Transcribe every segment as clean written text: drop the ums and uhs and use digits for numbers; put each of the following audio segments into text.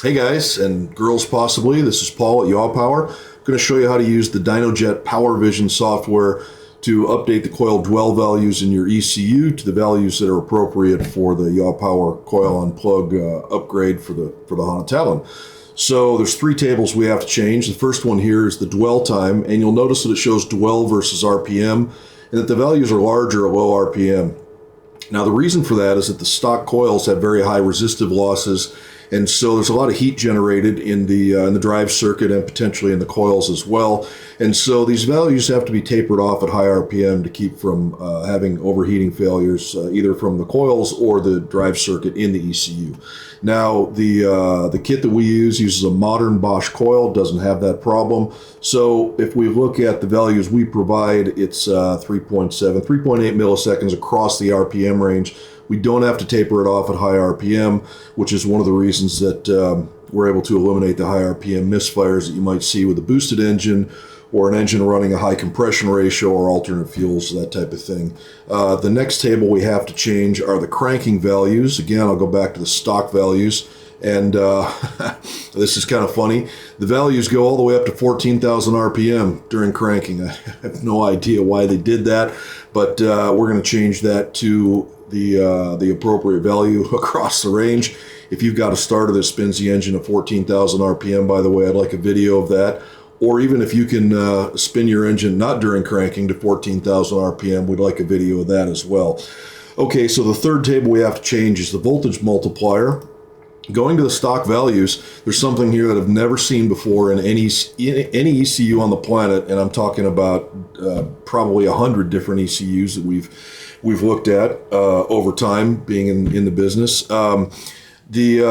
Hey guys, and girls possibly, this is Paul at Yaw Power. I'm going to show you how to use the DynoJet Power Vision software to update the coil dwell values in your ECU to the values that are appropriate for the Yaw Power coil unplug upgrade for the Honda Talon. So there's three tables we have to change. The first one here is the dwell time, and you'll notice that it shows dwell versus RPM, and that the values are larger at low RPM. Now the reason for that is that the stock coils have very high resistive losses, and so there's a lot of heat generated in the drive circuit and potentially in the coils as well. And so these values have to be tapered off at high RPM to keep from having overheating failures either from the coils or the drive circuit in the ECU. Now the kit that we use uses a modern Bosch coil, doesn't have that problem. So if we look at the values we provide, it's 3.8 milliseconds across the RPM range. We don't have to taper it off at high RPM, which is one of the reasons that we're able to eliminate the high RPM misfires that you might see with a boosted engine or an engine running a high compression ratio or alternate fuels, that type of thing. The next table we have to change are the cranking values. Again, I'll go back to the stock values. And this is kind of funny. The values go all the way up to 14,000 RPM during cranking. I have no idea why they did that, but we're going to change that to the appropriate value across the range. If you've got a starter that spins the engine at 14,000 RPM, by the way, I'd like a video of that. Or even if you can spin your engine not during cranking to 14,000 RPM, we'd like a video of that as well. Okay, so the third table we have to change is the voltage multiplier. Going to the stock values, there's something here that I've never seen before in any ECU on the planet, and I'm talking about probably 100 different ECUs that we've looked at over time being in the business. The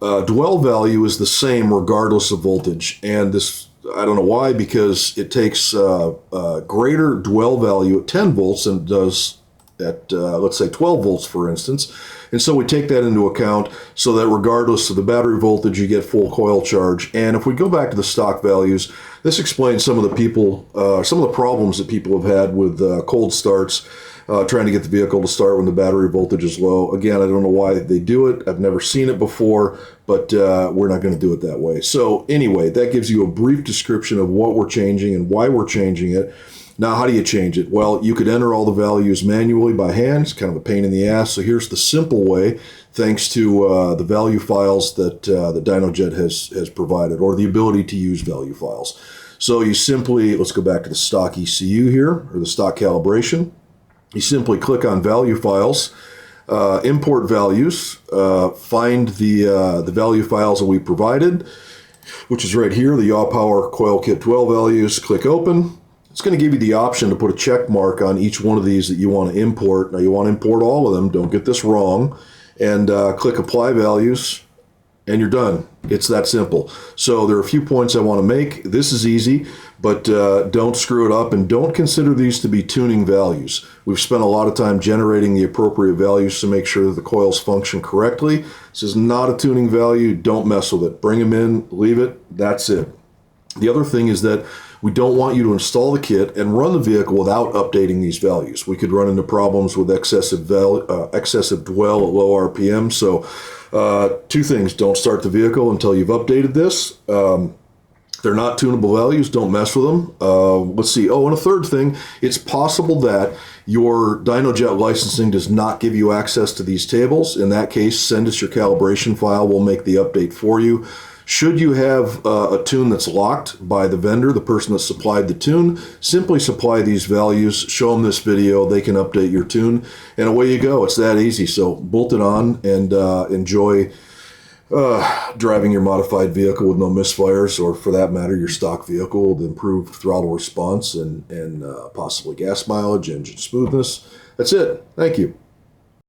dwell value is the same regardless of voltage, and this, I don't know why, because it takes a greater dwell value at 10 volts than it does at let's say 12 volts, for instance. And so we take that into account so that regardless of the battery voltage, you get full coil charge. And if we go back to the stock values, this explains some of the problems that people have had with cold starts, trying to get the vehicle to start when the battery voltage is low. Again, I don't know why they do it. I've never seen it before, but we're not going to do it that way. So anyway, that gives you a brief description of what we're changing and why we're changing it. Now, how do you change it? Well, you could enter all the values manually by hand. It's kind of a pain in the ass. So here's the simple way, thanks to the value files that the DynoJet has provided, or the ability to use value files. So you simply, let's go back to the stock ECU here, or the stock calibration. You simply click on value files, import values, find the value files that we provided, which is right here, the Yaw Power Coil Kit 12 values. Click open. It's going to give you the option to put a check mark on each one of these that you want to import. Now, you want to import all of them. Don't get this wrong. And click Apply Values, and you're done. It's that simple. So there are a few points I want to make. This is easy, but don't screw it up, and don't consider these to be tuning values. We've spent a lot of time generating the appropriate values to make sure that the coils function correctly. This is not a tuning value. Don't mess with it. Bring them in, leave it. That's it. The other thing is that we don't want you to install the kit and run the vehicle without updating these values. We could run into problems with excessive dwell at low RPM. So two things: don't start the vehicle until you've updated this. They're not tunable values. Don't mess with them. Let's see. Oh, and a third thing, it's possible that your DynoJet licensing does not give you access to these tables. In that case, send us your calibration file. We'll make the update for you. Should you have a tune that's locked by the vendor, the person that supplied the tune, simply supply these values, show them this video, they can update your tune, and away you go. It's that easy. So bolt it on and enjoy driving your modified vehicle with no misfires, or for that matter, your stock vehicle with improved throttle response and possibly gas mileage, engine smoothness. That's it. Thank you.